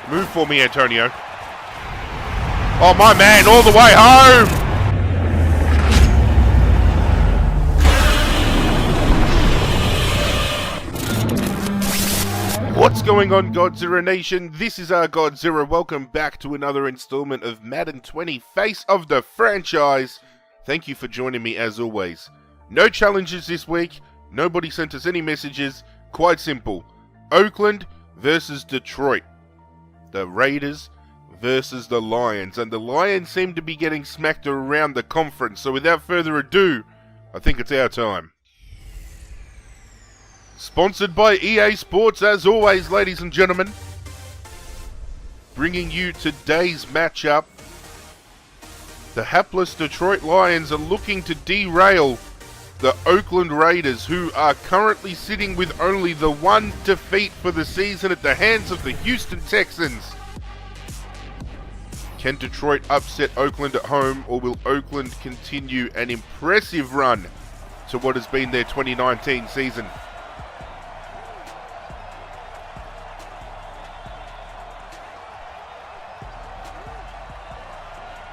Move for me, Antonio. Oh, my man, all the way home! What's going on, Godzirra Nation? This is ArghGodzirra. Welcome back to another installment of Madden 20, Face of the Franchise. Thank you for joining me as always. No challenges this week. Nobody sent us any messages. Quite simple. Oakland versus Detroit. The Raiders versus the Lions. And the Lions seem to be getting smacked around the conference. So without further ado, I think it's our time. Sponsored by EA Sports, as always, ladies and gentlemen. Bringing you today's matchup. The hapless Detroit Lions are looking to derail the Oakland Raiders, who are currently sitting with only the one defeat for the season at the hands of the Houston Texans. Can Detroit upset Oakland at home, or will Oakland continue an impressive run to what has been their 2019 season?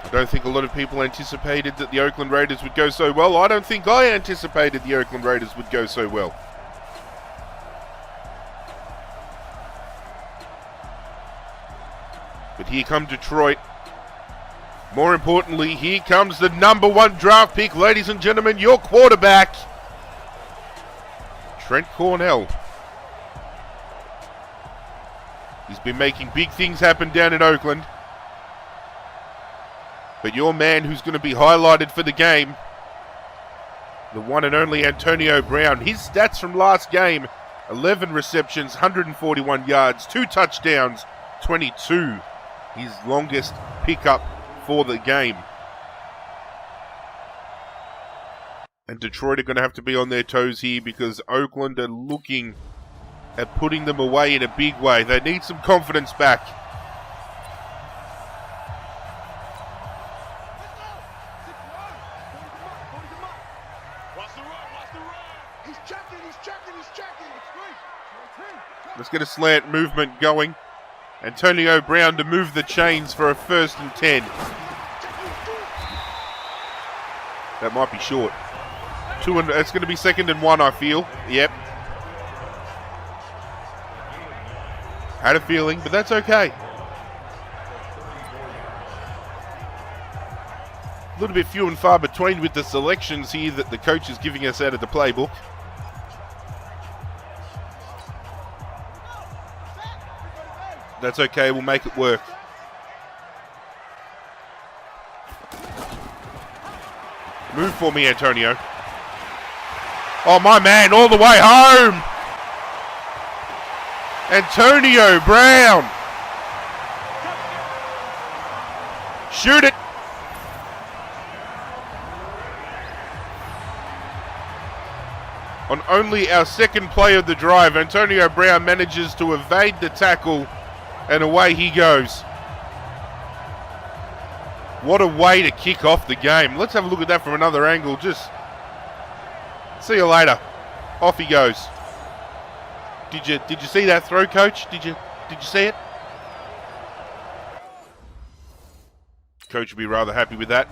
I don't think a lot of people anticipated that the Oakland Raiders would go so well. I don't think I anticipated the Oakland Raiders would go so well. But here come Detroit. More importantly, here comes the #1 draft pick, ladies and gentlemen, your quarterback, Trent Cornell. He's been making big things happen down in Oakland. But your man who's going to be highlighted for the game, the one and only Antonio Brown. His stats from last game: 11 receptions, 141 yards, 2 touchdowns, 22. His longest pickup for the game. And Detroit are going to have to be on their toes here because Oakland are looking at putting them away in a big way. They need some confidence back. Let's get a slant movement going. Antonio Brown to move the chains for a 1st and 10. That might be short. It's going to be 2nd and 1, I feel. Yep. Had a feeling, but that's okay. A little bit few and far between with the selections here that the coach is giving us out of the playbook. That's okay, we'll make it work. Move for me, Antonio. Oh, my man, all the way home! Antonio Brown! Shoot it! On only our 2nd play of the drive, Antonio Brown manages to evade the tackle. And away he goes. What a way to kick off the game. Let's have a look at that from another angle. Just see you later. Off he goes. Did you see that throw, coach? Did you see it? Coach will be rather happy with that.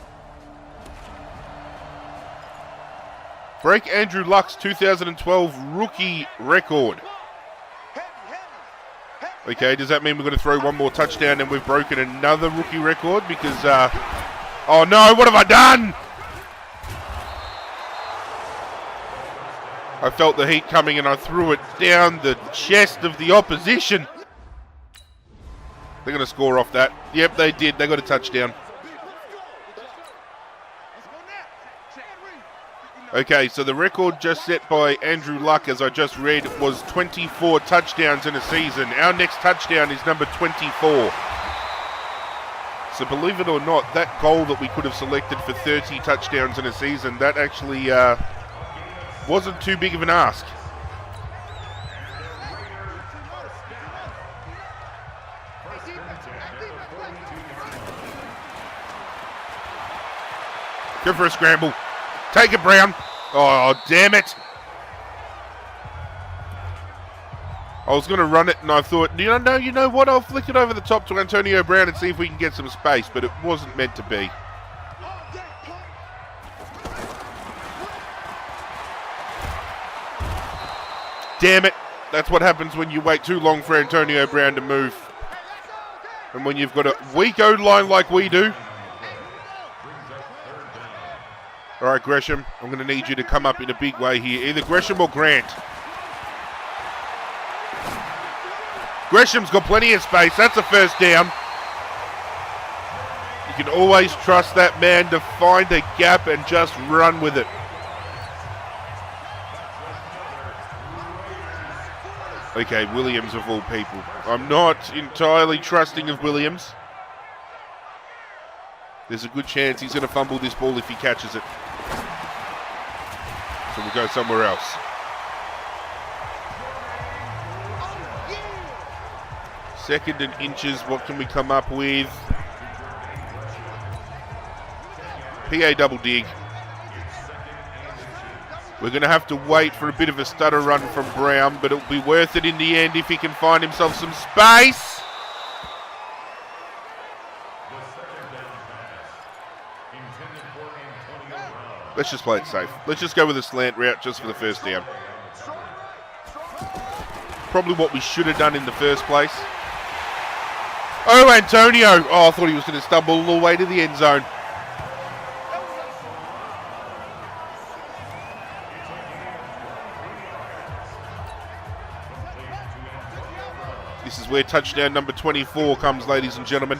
Break Andrew Luck's 2012 rookie record. Okay, does that mean we're going to throw one more touchdown and we've broken another rookie record? Because, oh no, what have I done? I felt the heat coming and I threw it down the chest of the opposition. They're going to score off that. Yep, they did. They got a touchdown. Okay, so the record just set by Andrew Luck, as I just read, was 24 touchdowns in a season. Our next touchdown is number 24. So believe it or not, that goal that we could have selected for 30 touchdowns in a season, that actually wasn't too big of an ask. Go for a scramble. Take it, Brown. Oh, damn it. I was going to run it, and I thought, you know what? I'll flick it over the top to Antonio Brown and see if we can get some space, but it wasn't meant to be. Damn it. That's what happens when you wait too long for Antonio Brown to move. And when you've got a weak O-line like we do. All right, Gresham, I'm going to need you to come up in a big way here. Either Gresham or Grant. Gresham's got plenty of space. That's a first down. You can always trust that man to find a gap and just run with it. Okay, Williams of all people. I'm not entirely trusting of Williams. There's a good chance he's going to fumble this ball if he catches it. So we'll go somewhere else. Second and inches, what can we come up with? PA double dig. We're going to have to wait for a bit of a stutter run from Brown, but it'll be worth it in the end if he can find himself some space. Let's just play it safe. Let's just go with a slant route just for the first down. Probably what we should have done in the first place. Oh, Antonio. Oh, I thought he was going to stumble all the way to the end zone. This is where touchdown number 24 comes, ladies and gentlemen.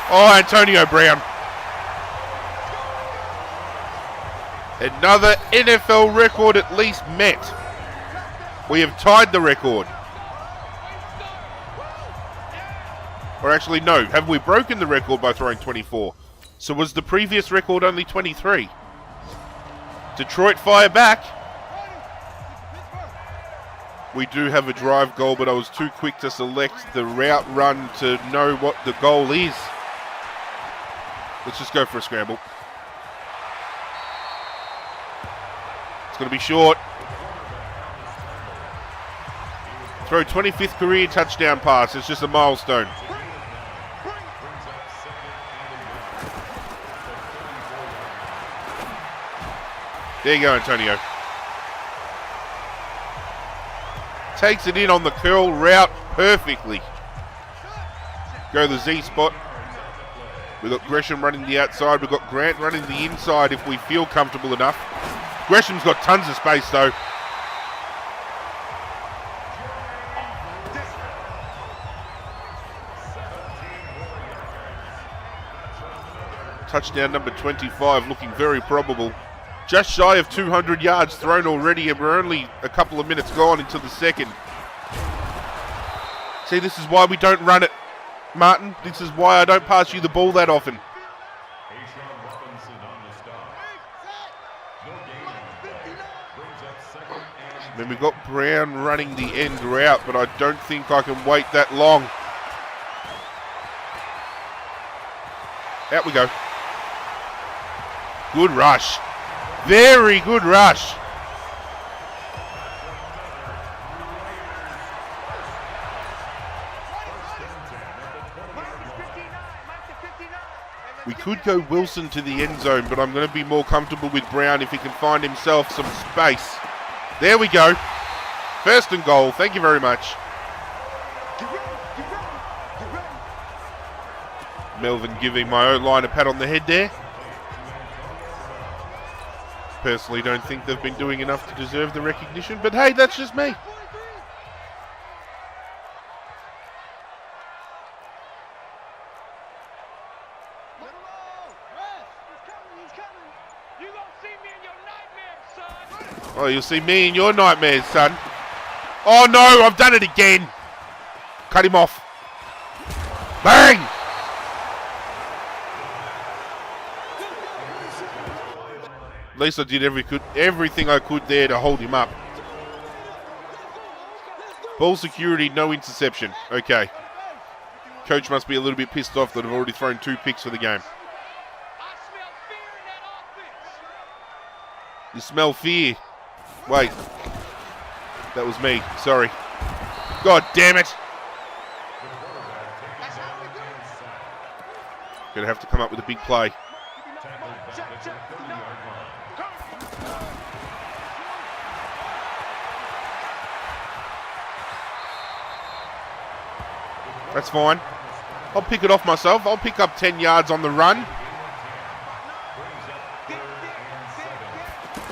Oh, Antonio Brown. Another NFL record at least met. We have tied the record. Or actually, no. Have we broken the record by throwing 24? So was the previous record only 23? Detroit fire back. We do have a drive goal, but I was too quick to select the route run to know what the goal is. Let's just go for a scramble. It's going to be short. Throw 25th career touchdown pass. It's just a milestone. There you go, Antonio. Takes it in on the curl route perfectly. Go the Z spot. We've got Gresham running the outside. We've got Grant running the inside if we feel comfortable enough. Gresham's got tons of space though. Touchdown number 25 looking very probable. Just shy of 200 yards thrown already, and we're only a couple of minutes gone into the second. See, this is why we don't run it, Martin. This is why I don't pass you the ball that often. I mean, we've got Brown running the end route, but I don't think I can wait that long. Out we go. Good rush. Very good rush. We could go Wilson to the end zone, but I'm going to be more comfortable with Brown if he can find himself some space. There we go. First and goal. Thank you very much. Melvin giving my O-line a pat on the head there. Personally don't think they've been doing enough to deserve the recognition, but hey, that's just me. Oh, you'll see me in your nightmares, son. Oh no, I've done it again. Cut him off. Bang! At least I did everything I could there to hold him up. Ball security, no interception. Okay. Coach must be a little bit pissed off that I've already thrown 2 picks for the game. You smell fear. Wait. That was me. Sorry. God damn it. Gonna have to come up with a big play. That's fine. I'll pick it off myself. I'll pick up 10 yards on the run.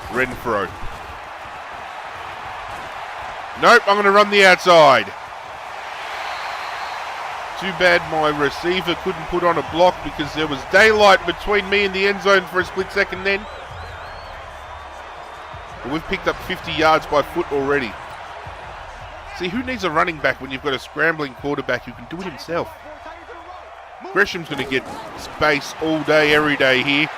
Renfro. Nope, I'm going to run the outside. Too bad my receiver couldn't put on a block because there was daylight between me and the end zone for a split second then. But we've picked up 50 yards by foot already. See, who needs a running back when you've got a scrambling quarterback who can do it himself? Gresham's going to get space all day, every day here.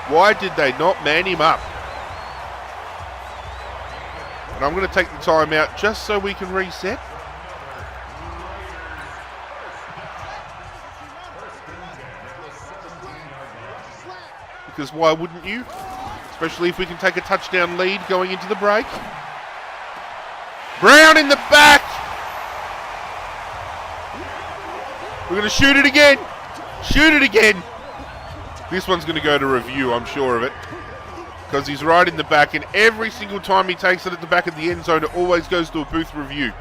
Why did they not man him up? And I'm going to take the time out just so we can reset. Because why wouldn't you? Especially if we can take a touchdown lead going into the break. Brown in the back! We're going to shoot it again! Shoot it again! This one's going to go to review, I'm sure of it. Because he's right in the back, and every single time he takes it at the back of the end zone, it always goes to a booth review.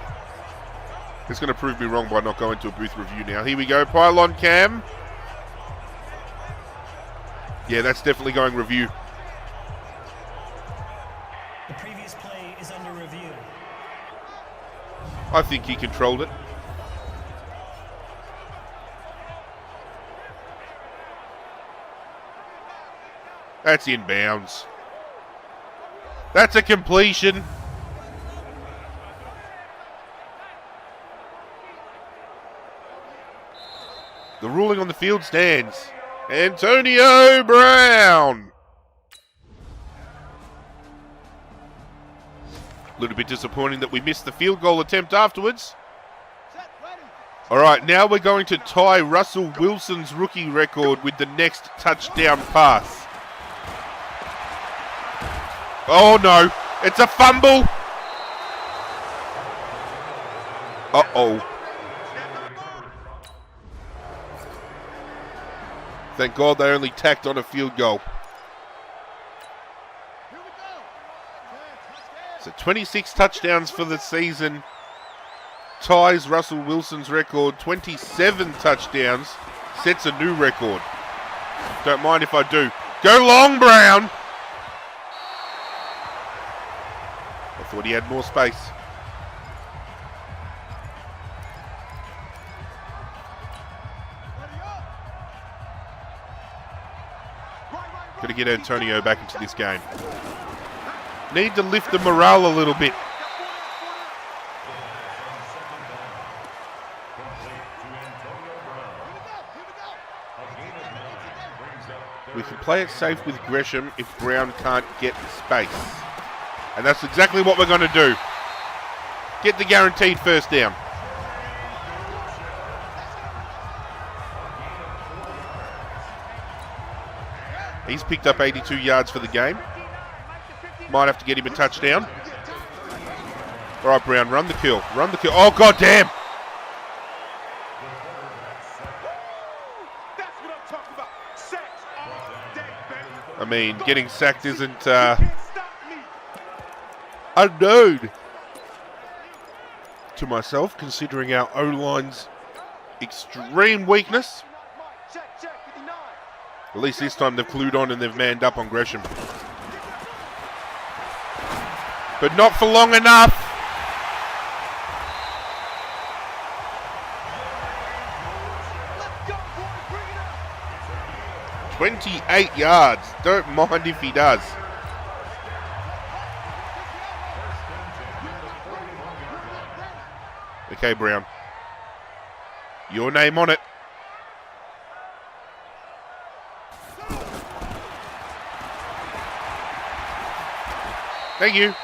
It's going to prove me wrong by not going to a booth review now. Here we go, pylon cam. Yeah, that's definitely going review. The previous play is under review. I think he controlled it. That's inbounds. That's a completion. The ruling on the field stands. Antonio Brown. A little bit disappointing that we missed the field goal attempt afterwards. All right, now we're going to tie Russell Wilson's rookie record with the next touchdown pass. Oh no, it's a fumble. Uh-oh. Thank God they only tacked on a field goal. So 26 touchdowns for the season. Ties Russell Wilson's record. 27 touchdowns. Sets a new record. Don't mind if I do. Go long, Brown. I thought he had more space. Got to get Antonio back into this game. Need to lift the morale a little bit. We can play it safe with Gresham if Brown can't get space. And that's exactly what we're going to do. Get the guaranteed first down. He's picked up 82 yards for the game. Might have to get him a touchdown. All right, Brown, run the kill. Run the kill. Oh, God damn. I mean, getting sacked isn't unknown to myself, considering our O-line's extreme weakness. At least this time they've clued on and they've manned up on Gresham. But not for long enough. "28 yards. Don't mind if he does. Okay, Brown. Your name on it. Thank you.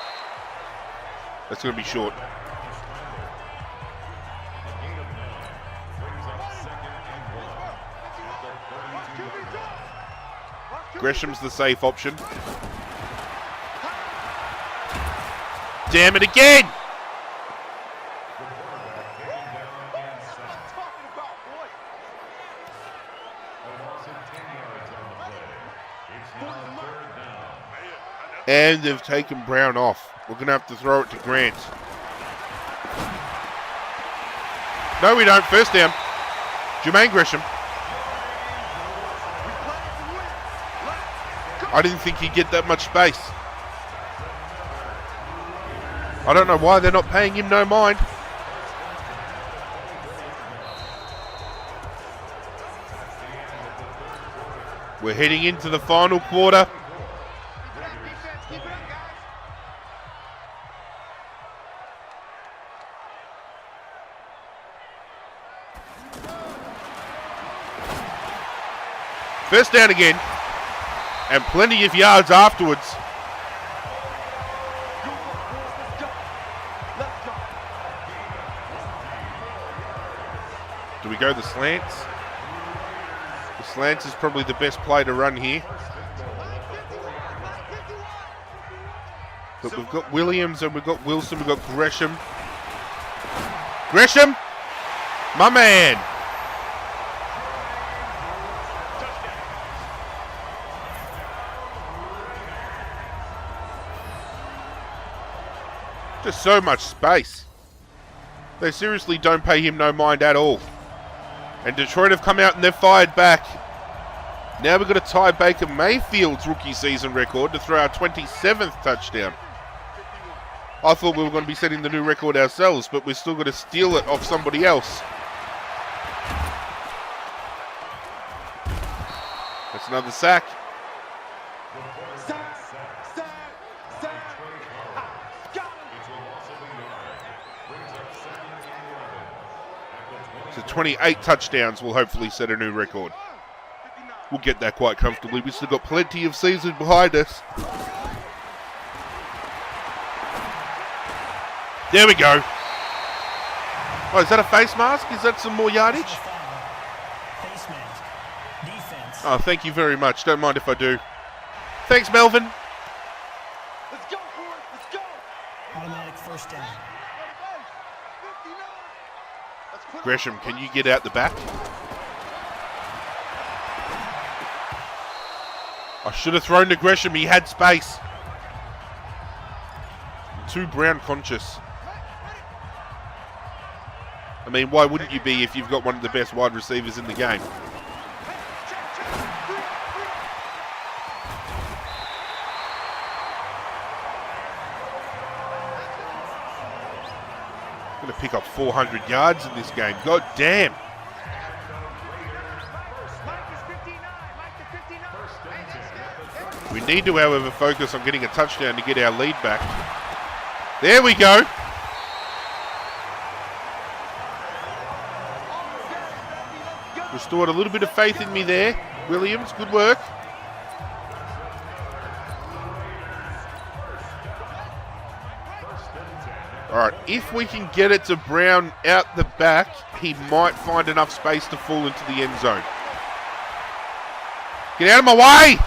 That's going to be short. Gresham's the safe option. Damn it again! And they've taken Brown off. We're going to have to throw it to Grant. No, we don't. First down. Jermaine Gresham. I didn't think he'd get that much space. I don't know why they're not paying him no mind. We're heading into the final quarter. First down again. And plenty of yards afterwards. Do we go the slants? The slants is probably the best play to run here. But we've got Williams and we've got Wilson, we've got Gresham. Gresham! My man! Just so much space. They seriously don't pay him no mind at all. And Detroit have come out and they've fired back. Now we've got to tie Baker Mayfield's rookie season record to throw our 27th touchdown. I thought we were going to be setting the new record ourselves, but we're still going to steal it off somebody else. That's another sack. So 28 touchdowns will hopefully set a new record. We'll get that quite comfortably. We've still got plenty of season behind us. There we go. Oh, is that a face mask? Is that some more yardage? Face mask. Defense. Oh, thank you very much. Don't mind if I do. Thanks, Melvin. Let's go, boys. Let's go. Automatic first down. Gresham, can you get out the back? I should have thrown to Gresham. He had space. Too Brown conscious. I mean, why wouldn't you be if you've got one of the best wide receivers in the game? Going to pick up 400 yards in this game. God damn. We need to, however, focus on getting a touchdown to get our lead back. There we go. Restored a little bit of faith in me there. Williams, good work. All right, if we can get it to Brown out the back, he might find enough space to fall into the end zone. Get out of my way!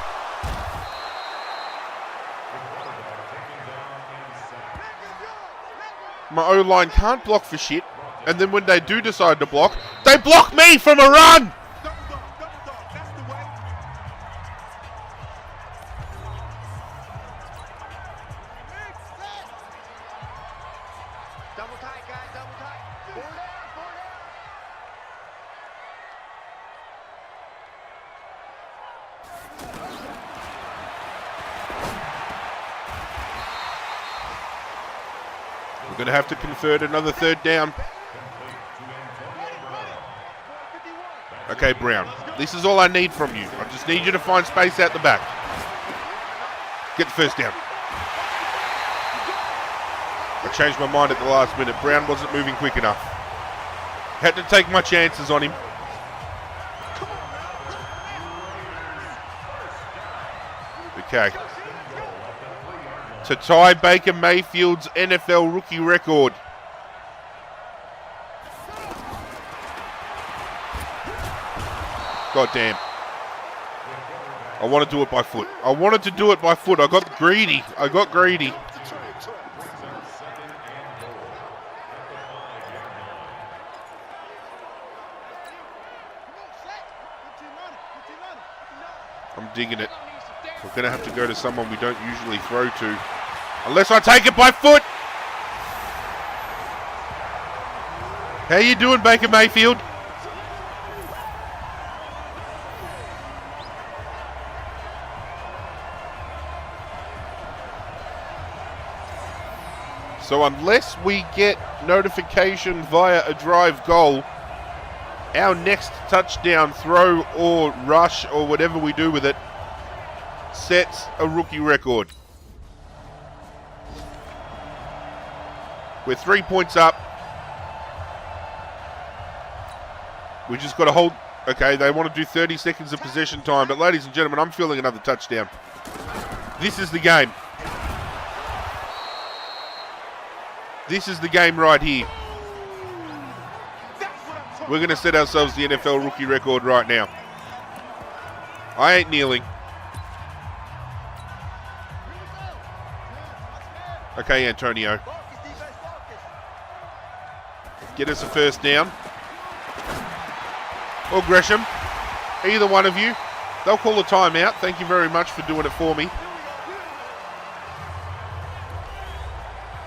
My O-line can't block for shit, and then when they do decide to block, they block me from a run! Double tight, guys, double tight. Four down, four down. We're going to have to convert another third down. Okay, Brown, this is all I need from you. I just need you to find space out the back. Get the first down. I changed my mind at the last minute. Brown wasn't moving quick enough. Had to take my chances on him. Okay. To tie Baker Mayfield's NFL rookie record. God damn. I want to do it by foot. I wanted to do it by foot. I got greedy. I'm digging it. We're going to have to go to someone we don't usually throw to. Unless I take it by foot. How you doing, Baker Mayfield? So unless we get notification via a drive goal, our next touchdown throw or rush or whatever we do with it sets a rookie record. We're 3 points up. We just got to hold. Okay, they want to do 30 seconds of possession time. But ladies and gentlemen, I'm feeling another touchdown. This is the game. This is the game right here. We're going to set ourselves the NFL rookie record right now. I ain't kneeling. Okay, Antonio. Get us a first down. Or Gresham. Either one of you. They'll call a timeout. Thank you very much for doing it for me.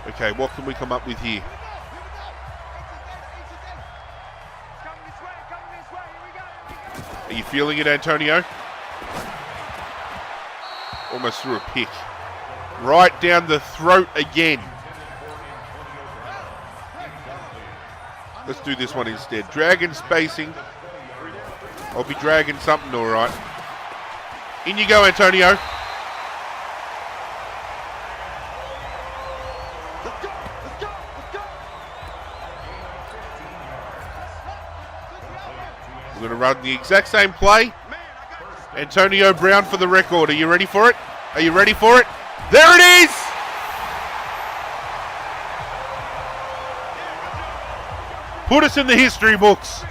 Okay, what can we come up with here? Are you feeling it, Antonio? Almost threw a pick. Right down the throat again. Let's do this one instead. Dragon spacing. I'll be dragging something all right. In you go, Antonio. We're going to run the exact same play. Antonio Brown for the record. Are you ready for it? Are you ready for it? There it is! Put us in the history books.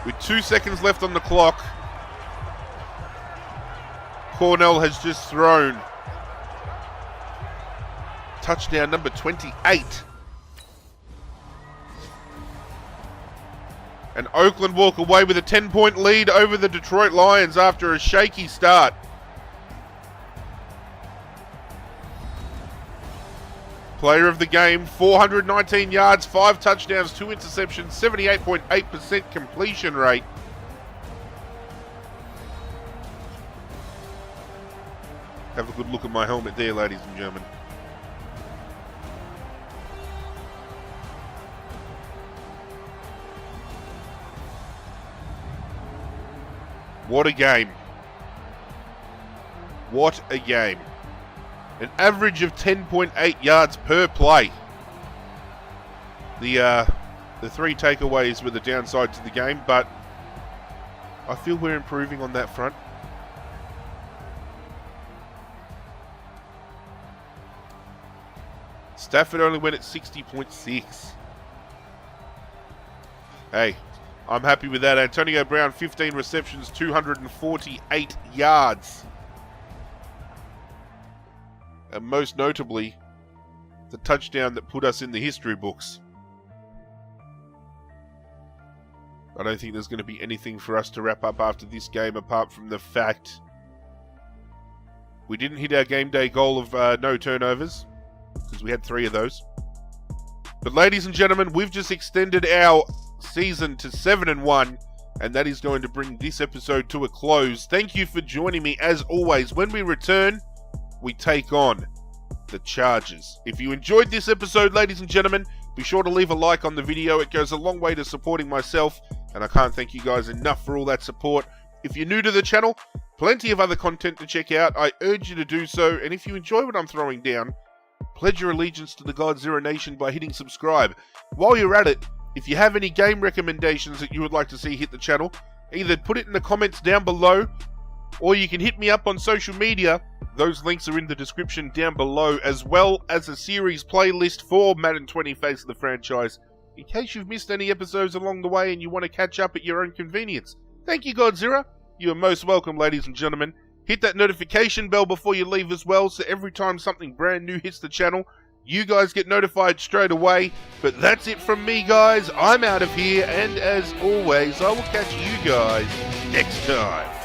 With 2 seconds left on the clock, Cornell has just thrown touchdown number 28. And Oakland walk away with a 10-point lead over the Detroit Lions after a shaky start. Player of the game, 419 yards, 5 touchdowns, 2 interceptions, 78.8% completion rate. Have a good look at my helmet there, ladies and gentlemen. What a game. What a game. An average of 10.8 yards per play. The 3 takeaways were the downside to the game, but I feel we're improving on that front. Stafford only went at 60.6. Hey, I'm happy with that. Antonio Brown, 15 receptions, 248 yards. And most notably, the touchdown that put us in the history books. I don't think there's going to be anything for us to wrap up after this game apart from the fact we didn't hit our game day goal of no turnovers, because we had 3 of those. But ladies and gentlemen, we've just extended our season to 7-1, and that is going to bring this episode to a close. Thank you for joining me as always. When we return, we take on the Chargers. If you enjoyed this episode, ladies and gentlemen, be sure to leave a like on the video. It goes a long way to supporting myself, and I can't thank you guys enough for all that support. If you're new to the channel, plenty of other content to check out. I urge you to do so, and if you enjoy what I'm throwing down, pledge your allegiance to the ArghGodzirra Nation by hitting subscribe. While you're at it, if you have any game recommendations that you would like to see hit the channel, either put it in the comments down below, or you can hit me up on social media. Those links are in the description down below, as well as a series playlist for Madden 20 Face of the Franchise, in case you've missed any episodes along the way and you want to catch up at your own convenience. Thank you, Godzirra. You are most welcome, ladies and gentlemen. Hit that notification bell before you leave as well, so every time something brand new hits the channel, you guys get notified straight away. But that's it from me, guys. I'm out of here, and as always, I will catch you guys next time.